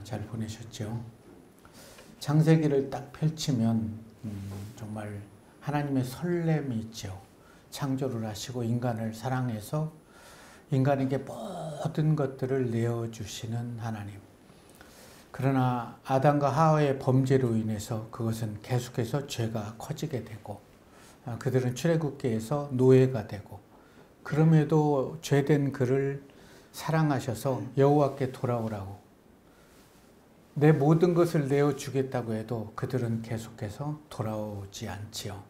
잘 보내셨죠? 창세기를 딱 펼치면 정말 하나님의 설렘이 있죠. 창조를 하시고 인간을 사랑해서 인간에게 모든 것들을 내어주시는 하나님. 그러나 아담과 하와의 범죄로 인해서 그것은 계속해서 죄가 커지게 되고 그들은 출애굽기에서 노예가 되고, 그럼에도 죄된 그를 사랑하셔서 여호와께 돌아오라고 내 모든 것을 내어주겠다고 해도 그들은 계속해서 돌아오지 않지요.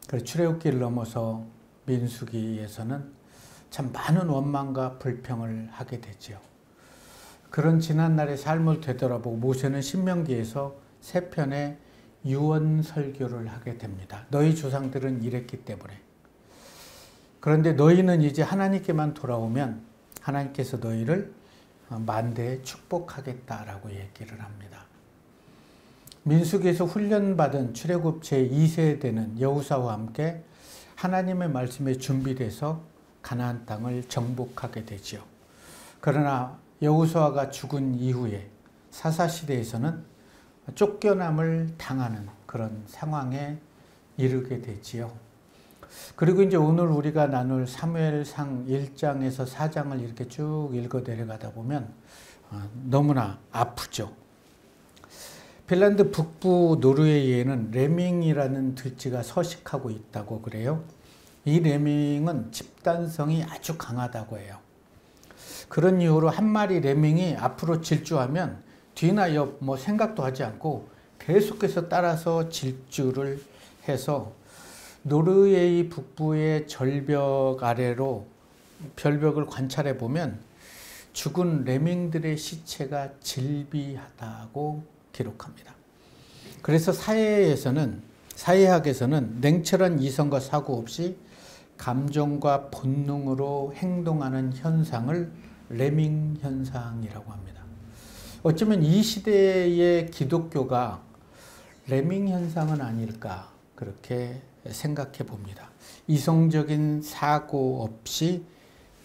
그래서 출애굽기를 넘어서 민수기에서는 참 많은 원망과 불평을 하게 되지요. 그런 지난날의 삶을 되돌아보고 모세는 신명기에서 3편의 유언 설교를 하게 됩니다. 너희 조상들은 이랬기 때문에. 그런데 너희는 이제 하나님께만 돌아오면 하나님께서 너희를 만대에 축복하겠다라고 얘기를 합니다. 민수기에서 훈련받은 출애굽 제2세대는 여호사와 함께 하나님의 말씀에 준비돼서 가나안 땅을 정복하게 되지요. 그러나 여호수아가 죽은 이후에 사사시대에서는 쫓겨남을 당하는 그런 상황에 이르게 되지요. 그리고 이제 오늘 우리가 나눌 사무엘상 1장에서 4장을 이렇게 쭉 읽어 내려가다 보면 너무나 아프죠. 핀란드 북부 노르웨이에는 레밍이라는 들쥐가 서식하고 있다고 그래요. 이 레밍은 집단성이 아주 강하다고 해요. 그런 이유로 한 마리 레밍이 앞으로 질주하면 뒤나 옆 생각도 하지 않고 계속해서 따라서 질주를 해서 노르웨이 북부의 절벽 아래로 별벽을 관찰해 보면 죽은 레밍들의 시체가 질비하다고 기록합니다. 그래서 사회학에서는 냉철한 이성과 사고 없이 감정과 본능으로 행동하는 현상을 레밍 현상이라고 합니다. 어쩌면 이 시대의 기독교가 레밍 현상은 아닐까 그렇게 생각해 봅니다. 이성적인 사고 없이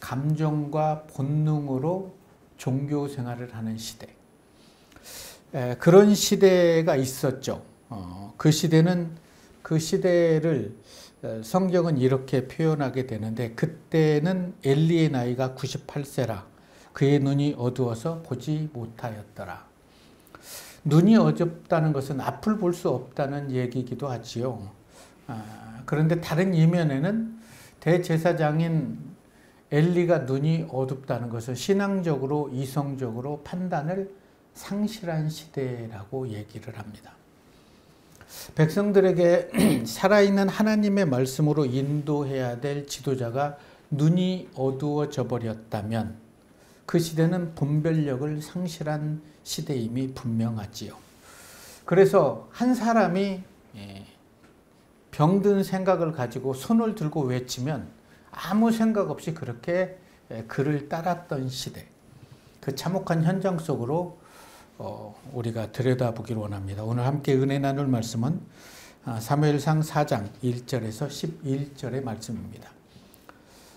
감정과 본능으로 종교 생활을 하는 시대. 그런 시대가 있었죠. 그 시대를 성경은 이렇게 표현하게 되는데, 그때는 엘리의 나이가 98세라 그의 눈이 어두워서 보지 못하였더라. 눈이 어둡다는 것은 앞을 볼 수 없다는 얘기이기도 하지요. 그런데 다른 이면에는 대제사장인 엘리가 눈이 어둡다는 것은 신앙적으로 이성적으로 판단을 상실한 시대라고 얘기를 합니다. 백성들에게 살아있는 하나님의 말씀으로 인도해야 될 지도자가 눈이 어두워져 버렸다면 그 시대는 분별력을 상실한 시대임이 분명하지요. 그래서 한 사람이 병든 생각을 가지고 손을 들고 외치면 아무 생각 없이 그렇게 그를 따랐던 시대, 그 참혹한 현장 속으로 우리가 들여다보기를 원합니다. 오늘 함께 은혜 나눌 말씀은 사무엘상 4장 1절에서 11절의 말씀입니다.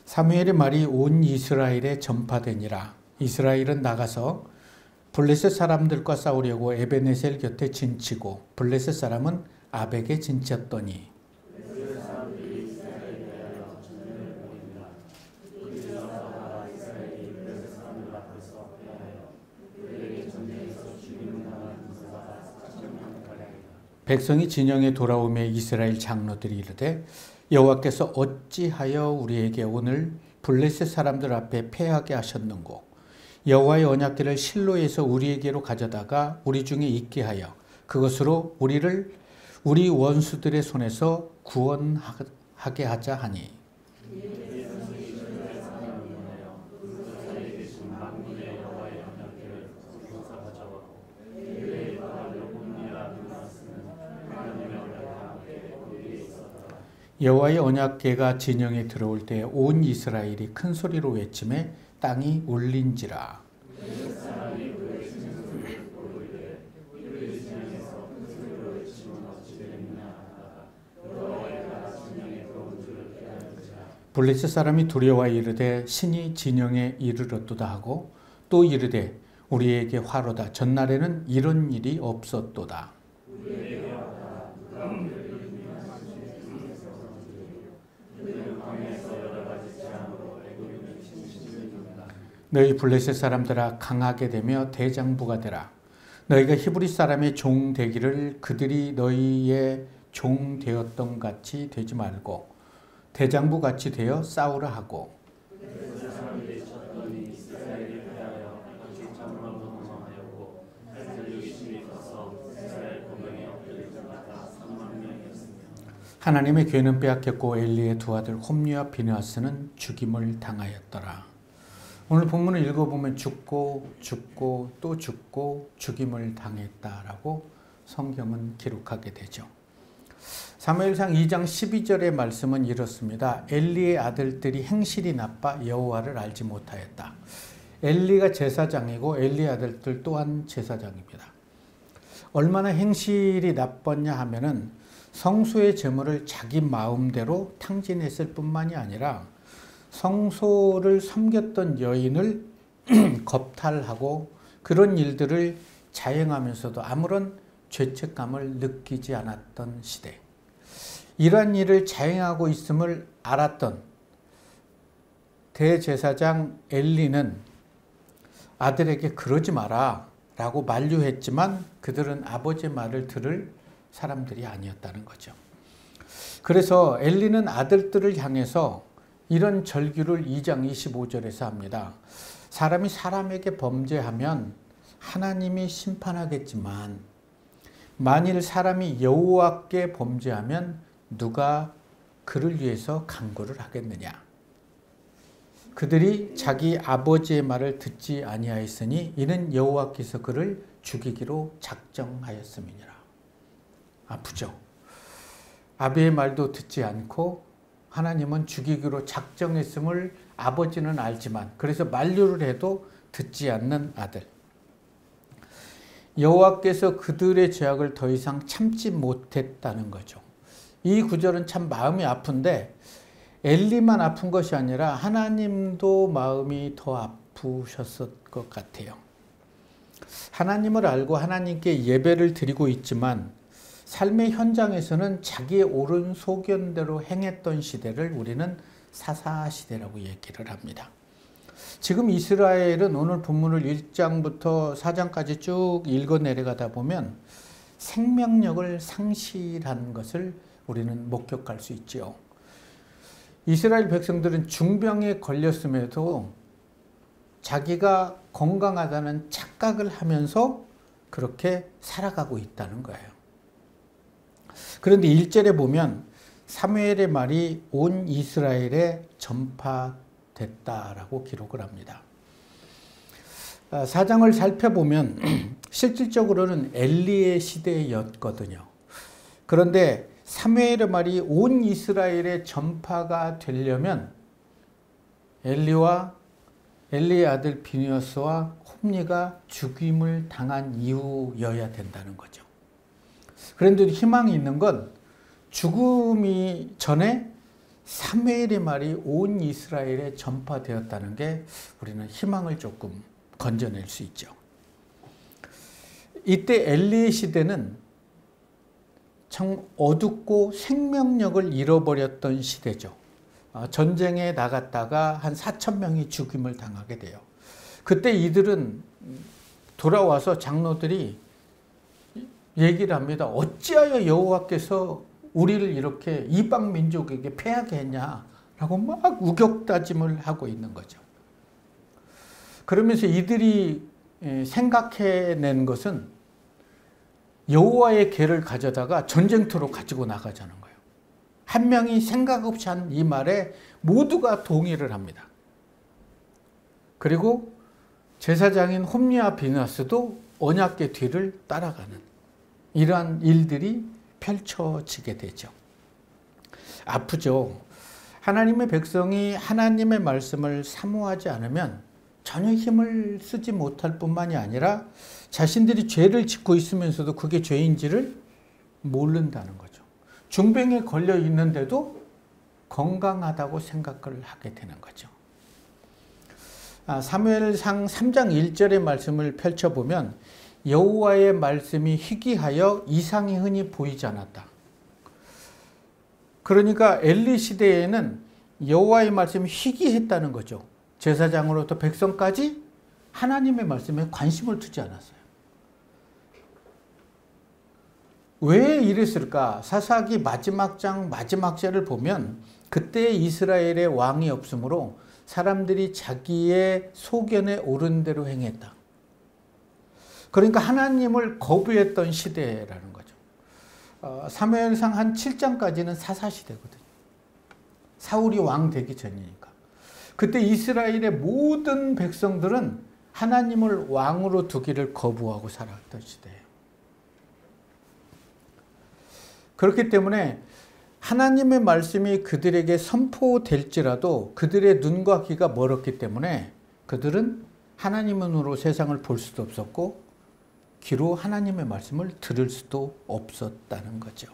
사무엘의 말이 온 이스라엘에 전파되니라. 이스라엘은 나가서 블레셋 사람들과 싸우려고 에베네셀 곁에 진치고 블레셋 사람은 아벡에 진쳤더니 백성이 진영에 돌아오며 이스라엘 장로들이 이르되 여호와께서 어찌하여 우리에게 오늘 블레셋 사람들 앞에 패하게 하셨는고 여호와의 언약궤를 실로에서 우리에게로 가져다가 우리 중에 있게 하여 그것으로 우리를 우리 원수들의 손에서 구원하게 하자 하니. 여호와의 언약궤가 진영에 들어올 때 온 이스라엘이 큰 소리로 외치매 땅이 울린지라. 블레셋 사람이 두려워 이르되 신이 진영에 이르렀도다 하고 또 이르되 우리에게 화로다. 전날에는 이런 일이 없었도다. 너희 블레셋 사람들아 강하게 되며 대장부가 되라. 너희가 히브리 사람의 종 되기를 그들이 너희의 종 되었던 같이 되지 말고 대장부 같이 되어 싸우라 하고 하나님의 괴는 빼앗겼고 엘리의 두 아들 홈리와 비느하스는 죽임을 당하였더라. 오늘 본문을 읽어보면 죽고 또 죽고 죽임을 당했다라고 성경은 기록하게 되죠. 사무엘상 2장 12절의 말씀은 이렇습니다. 엘리의 아들들이 행실이 나빠 여호와를 알지 못하였다. 엘리가 제사장이고 엘리의 아들들 또한 제사장입니다. 얼마나 행실이 나빴냐 하면은 성소의 제물을 자기 마음대로 탕진했을 뿐만이 아니라 성소를 섬겼던 여인을 겁탈하고 그런 일들을 자행하면서도 아무런 죄책감을 느끼지 않았던 시대. 이러한 일을 자행하고 있음을 알았던 대제사장 엘리는 아들에게 그러지 마라 라고 만류했지만 그들은 아버지의 말을 들을 사람들이 아니었다는 거죠. 그래서 엘리는 아들들을 향해서 이런 절규를 2장 25절에서 합니다. 사람이 사람에게 범죄하면 하나님이 심판하겠지만 만일 사람이 여호와께 범죄하면 누가 그를 위해서 간구를 하겠느냐. 그들이 자기 아버지의 말을 듣지 아니하였으니 이는 여호와께서 그를 죽이기로 작정하였음이니라. 아프죠. 아비의 말도 듣지 않고 하나님은 죽이기로 작정했음을 아버지는 알지만 그래서 만류를 해도 듣지 않는 아들. 여호와께서 그들의 죄악을 더 이상 참지 못했다는 거죠. 이 구절은 참 마음이 아픈데 엘리만 아픈 것이 아니라 하나님도 마음이 더 아프셨을 것 같아요. 하나님을 알고 하나님께 예배를 드리고 있지만 삶의 현장에서는 자기의 옳은 소견대로 행했던 시대를 우리는 사사시대라고 얘기를 합니다. 지금 이스라엘은 오늘 본문을 1장부터 4장까지 쭉 읽어 내려가다 보면 생명력을 상실한 것을 우리는 목격할 수 있죠. 이스라엘 백성들은 중병에 걸렸음에도 자기가 건강하다는 착각을 하면서 그렇게 살아가고 있다는 거예요. 그런데 1절에 보면 사무엘의 말이 온 이스라엘에 전파됐다라고 기록을 합니다. 4장을 살펴보면 실질적으로는 엘리의 시대였거든요. 그런데 사무엘의 말이 온 이스라엘에 전파가 되려면 엘리와 엘리의 아들 비느하스와 홈리가 죽임을 당한 이후여야 된다는 거죠. 그런데 희망이 있는 건 죽음이 전에 사무엘의 말이 온 이스라엘에 전파되었다는 게 우리는 희망을 조금 건져낼 수 있죠. 이때 엘리의 시대는 참 어둡고 생명력을 잃어버렸던 시대죠. 전쟁에 나갔다가 한 4,000명이 죽임을 당하게 돼요. 그때 이들은 돌아와서 장로들이 얘기를 합니다. 어찌하여 여호와께서 우리를 이렇게 이방 민족에게 패하게 했냐라고 막 우격다짐을 하고 있는 거죠. 그러면서 이들이 생각해낸 것은 여호와의 궤를 가져다가 전쟁터로 가지고 나가자는 거예요. 한 명이 생각 없이 한 이 말에 모두가 동의를 합니다. 그리고 제사장인 홈리와 비느하스도 언약궤 뒤를 따라가는 이러한 일들이 펼쳐지게 되죠. 아프죠. 하나님의 백성이 하나님의 말씀을 사모하지 않으면 전혀 힘을 쓰지 못할 뿐만이 아니라 자신들이 죄를 짓고 있으면서도 그게 죄인지를 모른다는 거죠. 중병에 걸려 있는데도 건강하다고 생각을 하게 되는 거죠. 사무엘상 3장 1절의 말씀을 펼쳐보면 여호와의 말씀이 희귀하여 이상이 흔히 보이지 않았다. 그러니까 엘리 시대에는 여호와의 말씀이 희귀했다는 거죠. 제사장으로부터 백성까지 하나님의 말씀에 관심을 두지 않았어요. 왜 이랬을까? 사사기 마지막 장 마지막 절을 보면 그때 이스라엘의 왕이 없으므로 사람들이 자기의 소견에 옳은 대로 행했다. 그러니까 하나님을 거부했던 시대라는 거죠. 사무엘상 한 7장까지는 사사시대거든요. 사울이 왕 되기 전이니까. 그때 이스라엘의 모든 백성들은 하나님을 왕으로 두기를 거부하고 살았던 시대예요. 그렇기 때문에 하나님의 말씀이 그들에게 선포될지라도 그들의 눈과 귀가 멀었기 때문에 그들은 하나님으로 세상을 볼 수도 없었고 귀로 하나님의 말씀을 들을 수도 없었다는 거죠.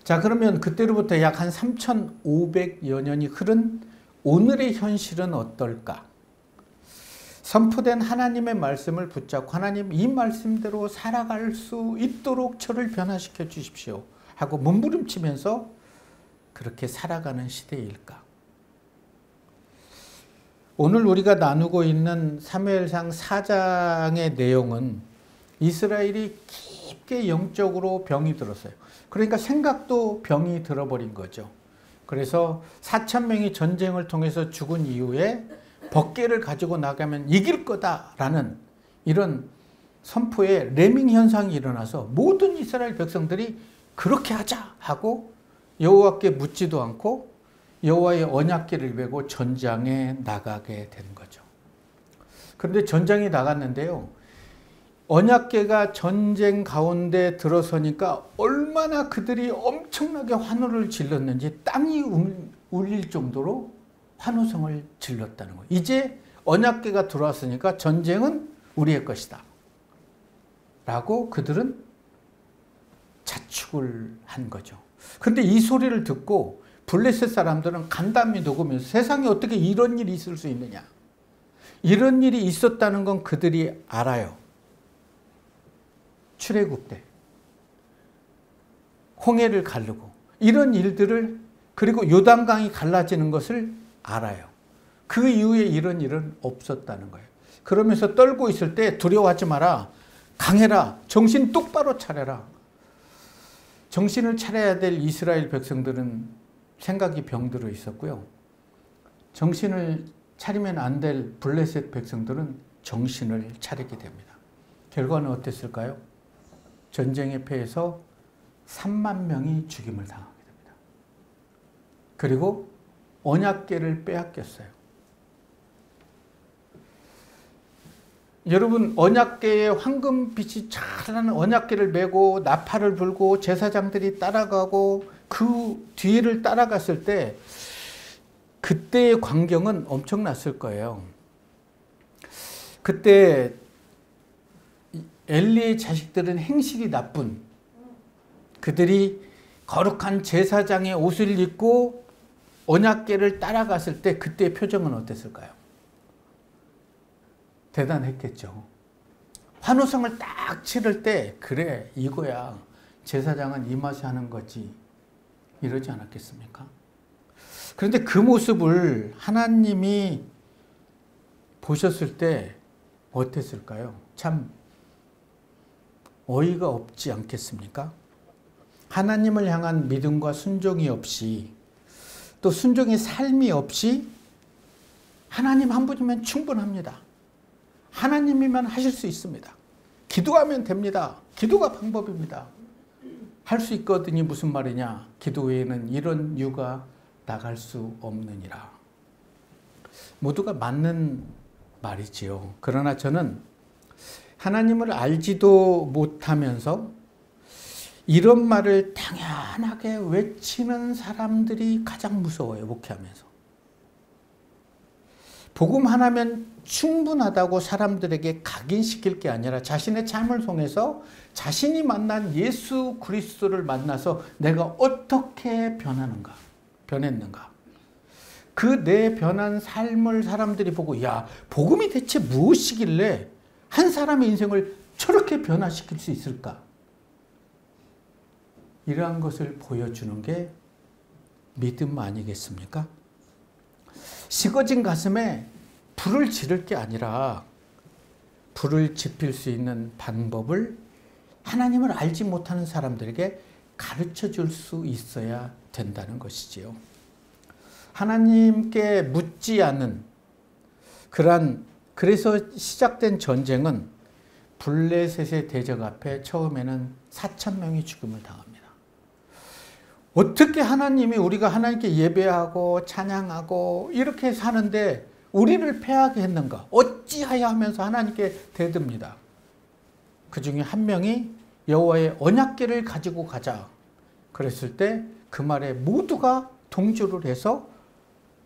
자, 그러면 그때로부터 약 한 3,500여 년이 흐른 오늘의 현실은 어떨까? 선포된 하나님의 말씀을 붙잡고 하나님 이 말씀대로 살아갈 수 있도록 저를 변화시켜 주십시오 하고 몸부림치면서 그렇게 살아가는 시대일까? 오늘 우리가 나누고 있는 사무엘상 4장의 내용은 이스라엘이 깊게 영적으로 병이 들었어요. 그러니까 생각도 병이 들어버린 거죠. 그래서 4,000명이 전쟁을 통해서 죽은 이후에 법궤를 가지고 나가면 이길 거다라는 이런 선포에 레밍 현상이 일어나서 모든 이스라엘 백성들이 그렇게 하자 하고 여호와께 묻지도 않고 여호와의 언약궤를 메고 전장에 나가게 된 거죠. 그런데 전장에 나갔는데요. 언약궤가 전쟁 가운데 들어서니까 얼마나 그들이 엄청나게 환호를 질렀는지 땅이 울릴 정도로 환호성을 질렀다는 거예요. 이제 언약궤가 들어왔으니까 전쟁은 우리의 것이다 라고 그들은 자축을 한 거죠. 근데 이 소리를 듣고 블레셋 사람들은 간담이 녹으면서 세상에 어떻게 이런 일이 있을 수 있느냐. 이런 일이 있었다는 건 그들이 알아요. 출애굽 때 홍해를 가르고 이런 일들을 그리고 요단강이 갈라지는 것을 알아요. 그 이후에 이런 일은 없었다는 거예요. 그러면서 떨고 있을 때 두려워하지 마라. 강해라. 정신 똑바로 차려라. 정신을 차려야 될 이스라엘 백성들은 생각이 병들어 있었고요. 정신을 차리면 안 될 블레셋 백성들은 정신을 차리게 됩니다. 결과는 어땠을까요? 전쟁에 패해서 3만 명이 죽임을 당하게 됩니다. 그리고 언약궤를 빼앗겼어요. 여러분, 언약궤에 황금빛이 찬란한 언약궤를 메고 나팔을 불고 제사장들이 따라가고 그 뒤를 따라갔을 때 그때의 광경은 엄청났을 거예요. 그때 엘리의 자식들은 행실이 나쁜 그들이 거룩한 제사장의 옷을 입고 언약궤를 따라갔을 때 그때의 표정은 어땠을까요? 대단했겠죠. 환호성을 딱 치를 때 그래 이거야 제사장은 이 맛이 하는 거지 이러지 않았겠습니까? 그런데 그 모습을 하나님이 보셨을 때 어땠을까요? 참 어이가 없지 않겠습니까? 하나님을 향한 믿음과 순종이 없이 또 순종의 삶이 없이 하나님 한 분이면 충분합니다. 하나님이면 하실 수 있습니다. 기도하면 됩니다. 기도가 방법입니다. 할 수 있거든요. 무슨 말이냐? 기도 외에는 이런 유가 나갈 수 없느니라. 모두가 맞는 말이지요. 그러나 저는 하나님을 알지도 못하면서 이런 말을 당연하게 외치는 사람들이 가장 무서워요. 목회하면서. 복음 하나면 충분하다고 사람들에게 각인시킬 게 아니라 자신의 삶을 통해서 자신이 만난 예수 그리스도를 만나서 내가 어떻게 변했는가. 그 내 변한 삶을 사람들이 보고 야, 복음이 대체 무엇이길래 한 사람의 인생을 저렇게 변화시킬 수 있을까? 이러한 것을 보여주는 게 믿음 아니겠습니까? 식어진 가슴에 불을 지를 게 아니라 불을 지필 수 있는 방법을 하나님을 알지 못하는 사람들에게 가르쳐 줄 수 있어야 된다는 것이지요. 하나님께 묻지 않는 그래서 시작된 전쟁은 블레셋의 대적 앞에 처음에는 4,000명이 죽음을 당합니다. 어떻게 하나님이 우리가 하나님께 예배하고 찬양하고 이렇게 사는데 우리를 패하게 했는가? 어찌하여 하면서 하나님께 대듭니다. 그 중에 한 명이 여호와의 언약궤를 가지고 가자. 그랬을 때 그 말에 모두가 동조를 해서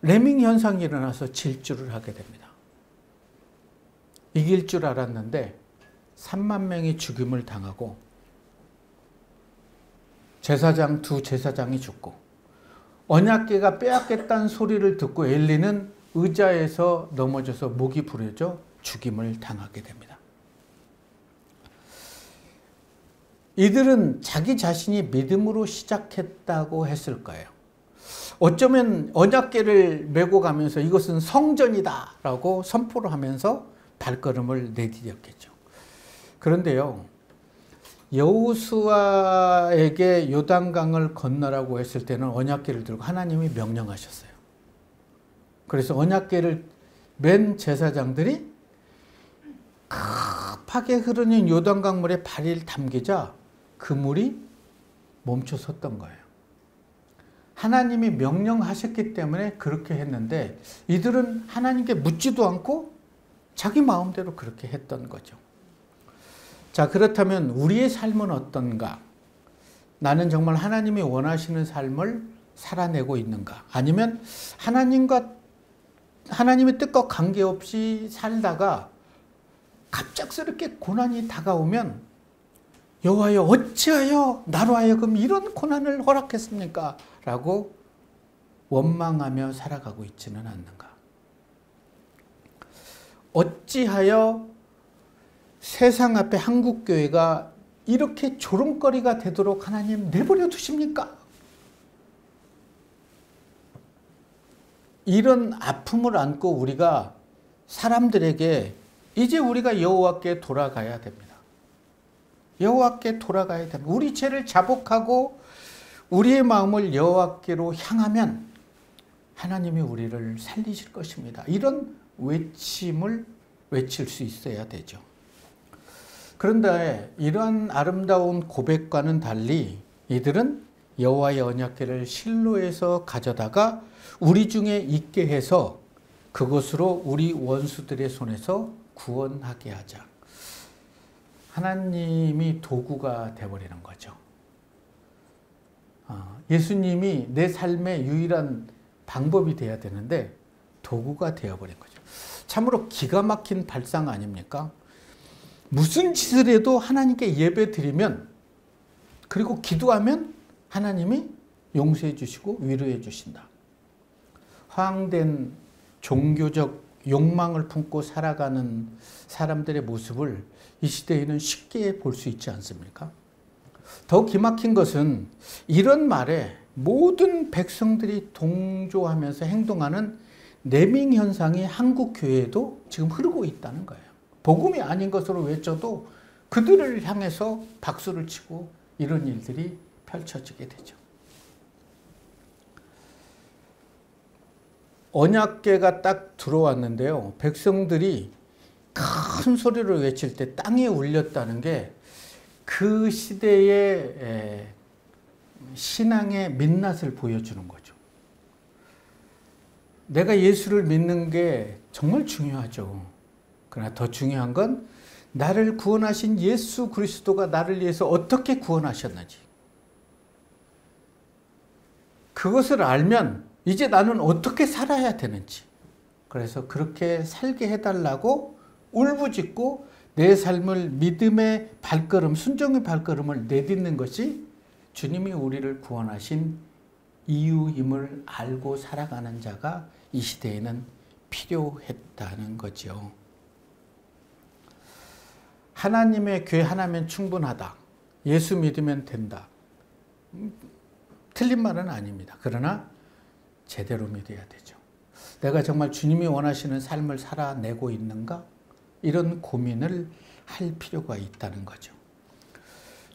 레밍 현상이 일어나서 질주를 하게 됩니다. 이길 줄 알았는데 3만 명이 죽임을 당하고 제사장 두 제사장이 죽고 언약궤가 빼앗겼다는 소리를 듣고 엘리는 의자에서 넘어져서 목이 부러져 죽임을 당하게 됩니다. 이들은 자기 자신이 믿음으로 시작했다고 했을 거예요. 어쩌면 언약궤를 메고 가면서 이것은 성전이다 라고 선포를 하면서 발걸음을 내디뎠겠죠. 그런데요, 여호수아에게 요단강을 건너라고 했을 때는 언약궤를 들고 하나님이 명령하셨어요. 그래서 언약궤를 맨 제사장들이 급하게 흐르는 요단강 물에 발을 담기자 그 물이 멈춰 섰던 거예요. 하나님이 명령하셨기 때문에 그렇게 했는데 이들은 하나님께 묻지도 않고 자기 마음대로 그렇게 했던 거죠. 자, 그렇다면 우리의 삶은 어떤가? 나는 정말 하나님이 원하시는 삶을 살아내고 있는가? 아니면 하나님의 뜻과 관계없이 살다가 갑작스럽게 고난이 다가오면 여호와여 어찌하여 나로 하여금 이런 고난을 허락했습니까? 라고 원망하며 살아가고 있지는 않는가? 어찌하여 세상 앞에 한국교회가 이렇게 조롱거리가 되도록 하나님 내버려 두십니까? 이런 아픔을 안고 우리가 사람들에게 이제 우리가 여호와께 돌아가야 됩니다. 여호와께 돌아가야 됩니다. 우리 죄를 자복하고 우리의 마음을 여호와께로 향하면 하나님이 우리를 살리실 것입니다. 이런 외침을 외칠 수 있어야 되죠. 그런데 이러한 아름다운 고백과는 달리 이들은 여호와의 언약궤를 실로에서 가져다가 우리 중에 있게 해서 그것으로 우리 원수들의 손에서 구원하게 하자. 하나님이 도구가 되어버리는 거죠. 예수님이 내 삶의 유일한 방법이 돼야 되는데 도구가 되어버린 거죠. 참으로 기가 막힌 발상 아닙니까? 무슨 짓을 해도 하나님께 예배 드리면 그리고 기도하면 하나님이 용서해 주시고 위로해 주신다. 허황된 종교적 욕망을 품고 살아가는 사람들의 모습을 이 시대에는 쉽게 볼 수 있지 않습니까? 더 기막힌 것은 이런 말에 모든 백성들이 동조하면서 행동하는 내밍 현상이 한국 교회에도 지금 흐르고 있다는 거예요. 복음이 아닌 것으로 외쳐도 그들을 향해서 박수를 치고 이런 일들이 펼쳐지게 되죠. 언약궤가 딱 들어왔는데요. 백성들이 큰 소리로 외칠 때 땅에 울렸다는 게 그 시대의 신앙의 민낯을 보여주는 거죠. 내가 예수를 믿는 게 정말 중요하죠. 그러나 더 중요한 건 나를 구원하신 예수 그리스도가 나를 위해서 어떻게 구원하셨는지 그것을 알면 이제 나는 어떻게 살아야 되는지 그래서 그렇게 살게 해달라고 울부짖고 내 삶을 믿음의 발걸음, 순종의 발걸음을 내딛는 것이 주님이 우리를 구원하신 이유임을 알고 살아가는 자가 이 시대에는 필요했다는 거죠. 하나님의 교회 하나면 충분하다. 예수 믿으면 된다. 틀린 말은 아닙니다. 그러나 제대로 믿어야 되죠. 내가 정말 주님이 원하시는 삶을 살아내고 있는가? 이런 고민을 할 필요가 있다는 거죠.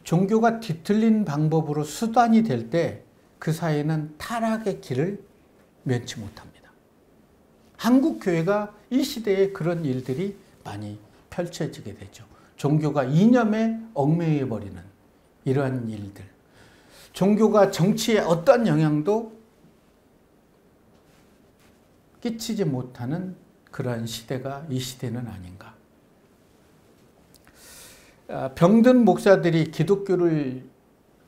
종교가 뒤틀린 방법으로 수단이 될 때 그 사회는 타락의 길을 면치 못합니다. 한국 교회가 이 시대에 그런 일들이 많이 펼쳐지게 되죠. 종교가 이념에 얽매여 버리는 이러한 일들. 종교가 정치에 어떤 영향도 끼치지 못하는 그러한 시대가 이 시대는 아닌가. 병든 목사들이 기독교를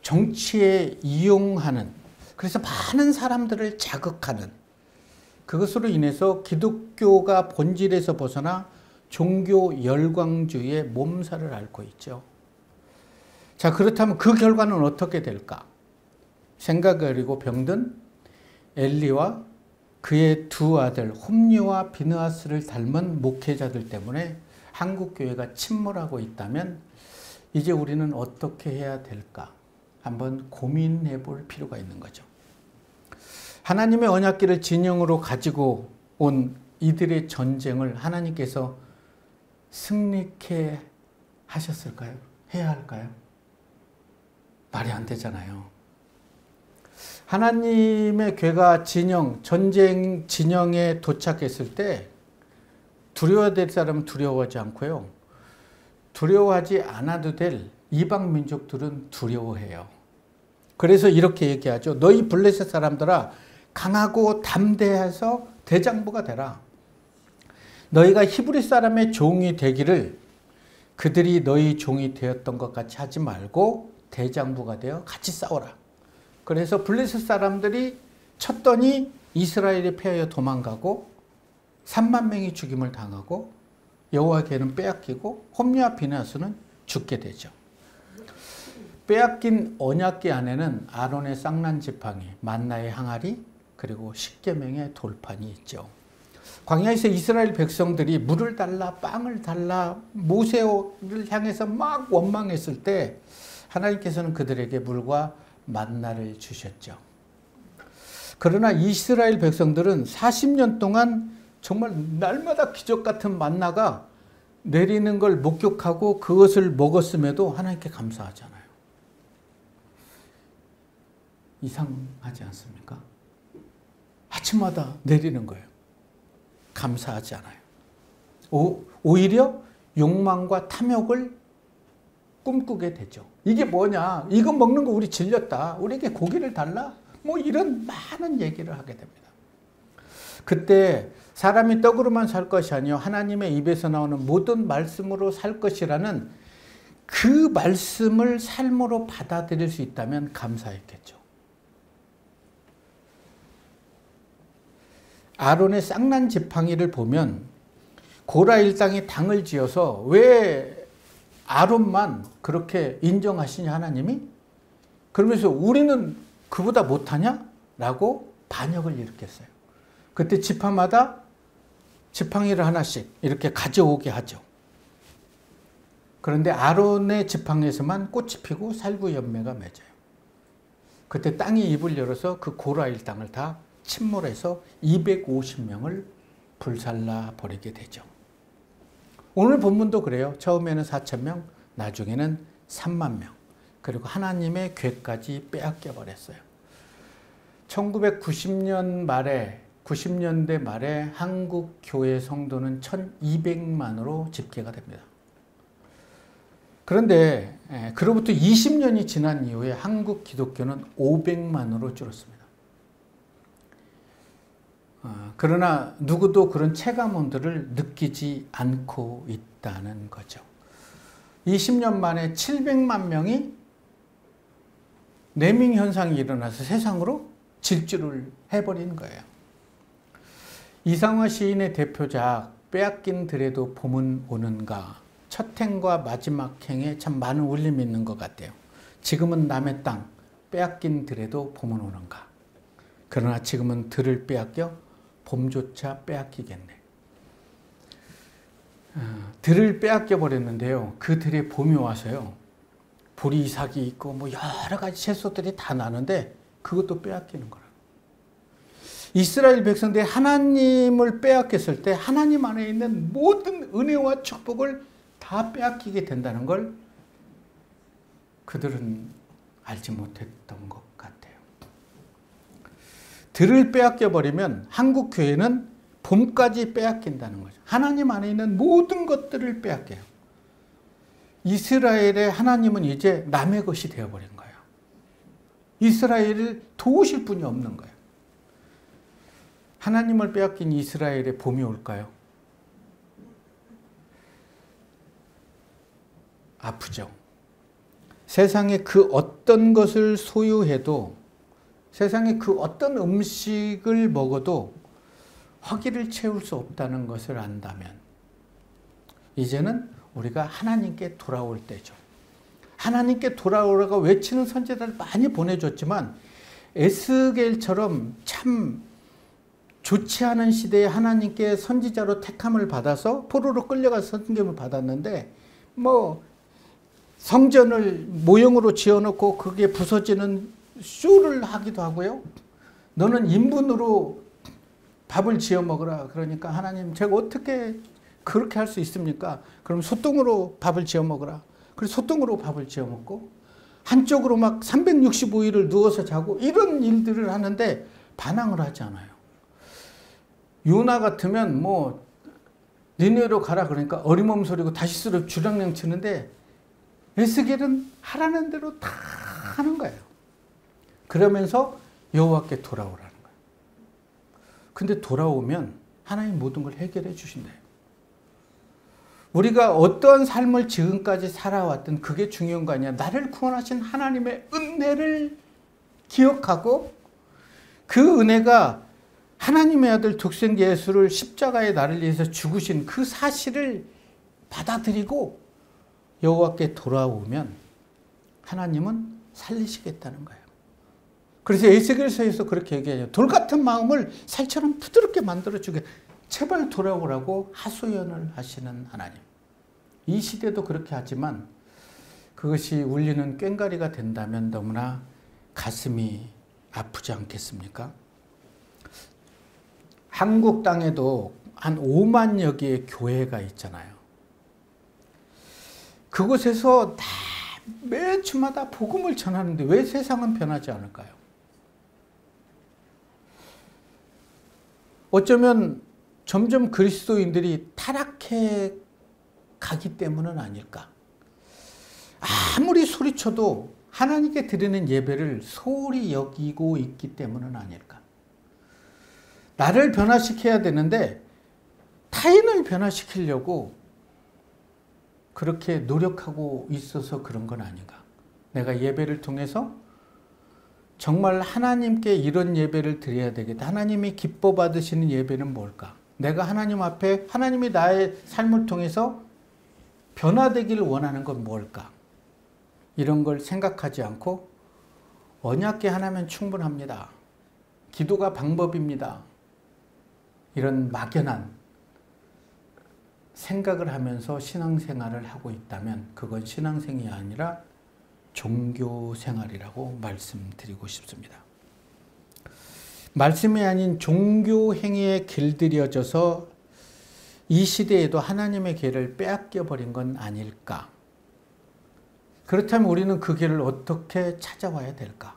정치에 이용하는, 그래서 많은 사람들을 자극하는, 그것으로 인해서 기독교가 본질에서 벗어나 종교 열광주의의 몸살을 앓고 있죠. 자, 그렇다면 그 결과는 어떻게 될까? 생각을 병든 엘리와 그의 두 아들 홈리와 비느하스를 닮은 목회자들 때문에 한국 교회가 침몰하고 있다면 이제 우리는 어떻게 해야 될까? 한번 고민해 볼 필요가 있는 거죠. 하나님의 언약궤를 진영으로 가지고 온 이들의 전쟁을 하나님께서 승리케 하셨을까요? 해야 할까요? 말이 안 되잖아요. 하나님의 궤가 전쟁 진영에 도착했을 때 두려워야 될 사람은 두려워하지 않고요. 두려워하지 않아도 될 이방 민족들은 두려워해요. 그래서 이렇게 얘기하죠. 너희 블레셋 사람들아, 강하고 담대해서 대장부가 되라. 너희가 히브리 사람의 종이 되기를 그들이 너희 종이 되었던 것 같이 하지 말고 대장부가 되어 같이 싸워라. 그래서 블레셋 사람들이 쳤더니 이스라엘이 패하여 도망가고 3만 명이 죽임을 당하고 여호와께는 빼앗기고 홈리와 비느하스는 죽게 되죠. 빼앗긴 언약궤 안에는 아론의 쌍난 지팡이, 만나의 항아리, 그리고 십계명의 돌판이 있죠. 광야에서 이스라엘 백성들이 물을 달라, 빵을 달라, 모세를 향해서 막 원망했을 때 하나님께서는 그들에게 물과 만나를 주셨죠. 그러나 이스라엘 백성들은 40년 동안 정말 날마다 기적 같은 만나가 내리는 걸 목격하고 그것을 먹었음에도 하나님께 감사하잖아요. 이상하지 않습니까? 아침마다 내리는 거예요. 감사하지 않아요. 오히려 욕망과 탐욕을 꿈꾸게 되죠. 이게 뭐냐? 이거 먹는 거 우리 질렸다. 우리에게 고기를 달라? 뭐 이런 많은 얘기를 하게 됩니다. 그때 사람이 떡으로만 살 것이 아니요 하나님의 입에서 나오는 모든 말씀으로 살 것이라는 그 말씀을 삶으로 받아들일 수 있다면 감사했겠죠. 아론의 쌍난 지팡이를 보면 고라 일당이 당을 지어서 왜 아론만 그렇게 인정하시냐 하나님이? 그러면서 우리는 그보다 못하냐? 라고 반역을 일으켰어요. 그때 지파마다 지팡이를 하나씩 이렇게 가져오게 하죠. 그런데 아론의 지팡이에서만 꽃이 피고 살구 열매가 맺어요. 그때 땅이 입을 열어서 그 고라 일당을 다 침몰해서 250명을 불살라 버리게 되죠. 오늘 본문도 그래요. 처음에는 4,000명, 나중에는 3만 명. 그리고 하나님의 궤까지 빼앗겨 버렸어요. 1990년 말에 90년대 말에 한국 교회 성도는 1200만으로 집계가 됩니다. 그런데 그로부터 20년이 지난 이후에 한국 기독교는 500만으로 줄었습니다. 그러나 누구도 그런 체감온들을 느끼지 않고 있다는 거죠. 20년 만에 700만 명이 내민 현상이 일어나서 세상으로 질주를 해버린 거예요. 이상화 시인의 대표작 빼앗긴 들에도 봄은 오는가, 첫 행과 마지막 행에 참 많은 울림이 있는 것 같아요. 지금은 남의 땅 빼앗긴 들에도 봄은 오는가. 그러나 지금은 들을 빼앗겨 봄조차 빼앗기겠네. 들을 빼앗겨 버렸는데요. 그 들에 봄이 와서요. 보리삭이 있고 뭐 여러 가지 채소들이 다 나는데 그것도 빼앗기는 거라. 이스라엘 백성들이 하나님을 빼앗겼을 때 하나님 안에 있는 모든 은혜와 축복을 다 빼앗기게 된다는 걸 그들은 알지 못했던 것 같아요. 들을 빼앗겨 버리면 한국 교회는 봄까지 빼앗긴다는 거죠. 하나님 안에 있는 모든 것들을 빼앗겨요. 이스라엘의 하나님은 이제 남의 것이 되어버린 거예요. 이스라엘을 도우실 분이 없는 거예요. 하나님을 빼앗긴 이스라엘의 봄이 올까요? 아프죠. 세상에 그 어떤 것을 소유해도, 세상에 그 어떤 음식을 먹어도 허기를 채울 수 없다는 것을 안다면 이제는 우리가 하나님께 돌아올 때죠. 하나님께 돌아오라고 외치는 선지자를 많이 보내줬지만 에스겔처럼 참 좋지 않은 시대에 하나님께 선지자로 택함을 받아서 포로로 끌려가서 선임을 받았는데 뭐 성전을 모형으로 지어놓고 그게 부서지는 쇼를 하기도 하고요. 너는 인분으로 밥을 지어 먹으라. 그러니까 하나님 제가 어떻게 그렇게 할 수 있습니까? 그럼 소똥으로 밥을 지어 먹으라. 그래서 소똥으로 밥을 지어 먹고 한쪽으로 막 365일을 누워서 자고 이런 일들을 하는데 반항을 하지 않아요. 요나 같으면 뭐 니네로 가라 그러니까 어리멈소리고 다시스로 주량령 치는데 에스겔은 하라는 대로 다 하는 거예요. 그러면서 여호와께 돌아오라는 거예요. 근데 돌아오면 하나님 모든 걸 해결해 주신대요. 우리가 어떠한 삶을 지금까지 살아왔든 그게 중요한 거 아니야. 나를 구원하신 하나님의 은혜를 기억하고 그 은혜가 하나님의 아들 독생자 예수를 십자가에 나를 위해서 죽으신 그 사실을 받아들이고 여호와께 돌아오면 하나님은 살리시겠다는 거예요. 그래서 에스겔서에서 그렇게 얘기해요. 돌 같은 마음을 살처럼 부드럽게 만들어주게 제발 돌아오라고 하소연을 하시는 하나님. 이 시대도 그렇게 하지만 그것이 울리는 꽹과리가 된다면 너무나 가슴이 아프지 않겠습니까? 한국 땅에도 한 5만여 개의 교회가 있잖아요. 그곳에서 다 매주마다 복음을 전하는데 왜 세상은 변하지 않을까요? 어쩌면 점점 그리스도인들이 타락해 가기 때문은 아닐까? 아무리 소리쳐도 하나님께 드리는 예배를 소홀히 여기고 있기 때문은 아닐까? 나를 변화시켜야 되는데 타인을 변화시키려고 그렇게 노력하고 있어서 그런 건 아닌가? 내가 예배를 통해서 정말 하나님께 이런 예배를 드려야 되겠다. 하나님이 기뻐 받으시는 예배는 뭘까? 내가 하나님 앞에 하나님이 나의 삶을 통해서 변화되기를 원하는 건 뭘까? 이런 걸 생각하지 않고 언약궤 하나면 충분합니다. 기도가 방법입니다. 이런 막연한 생각을 하면서 신앙생활을 하고 있다면 그건 신앙생활이 아니라 종교생활이라고 말씀드리고 싶습니다. 말씀이 아닌 종교행위에 길들여져서 이 시대에도 하나님의 길을 빼앗겨 버린 건 아닐까? 그렇다면 우리는 그 길을 어떻게 찾아와야 될까?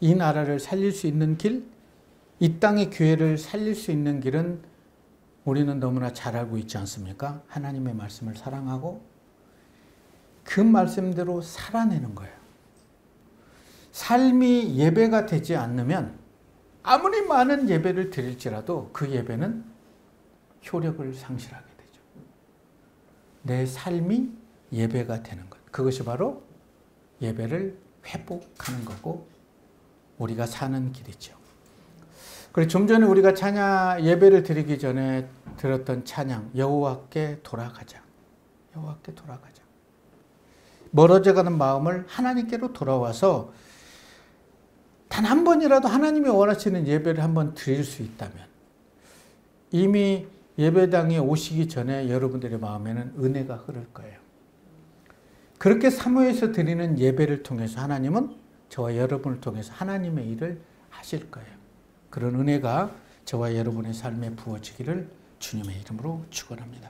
이 나라를 살릴 수 있는 길, 이 땅의 교회를 살릴 수 있는 길은 우리는 너무나 잘 알고 있지 않습니까? 하나님의 말씀을 사랑하고 그 말씀대로 살아내는 거예요. 삶이 예배가 되지 않으면 아무리 많은 예배를 드릴지라도 그 예배는 효력을 상실하게 되죠. 내 삶이 예배가 되는 것. 그것이 바로 예배를 회복하는 거고 우리가 사는 길이죠. 그리고 좀 전에 우리가 예배를 드리기 전에 들었던 찬양, 여호와께 돌아가자. 여호와께 돌아가자. 멀어져가는 마음을 하나님께로 돌아와서 단 한 번이라도 하나님이 원하시는 예배를 한번 드릴 수 있다면 이미 예배당에 오시기 전에 여러분들의 마음에는 은혜가 흐를 거예요. 그렇게 사모해서 드리는 예배를 통해서 하나님은 저와 여러분을 통해서 하나님의 일을 하실 거예요. 그런 은혜가 저와 여러분의 삶에 부어지기를 주님의 이름으로 축원합니다.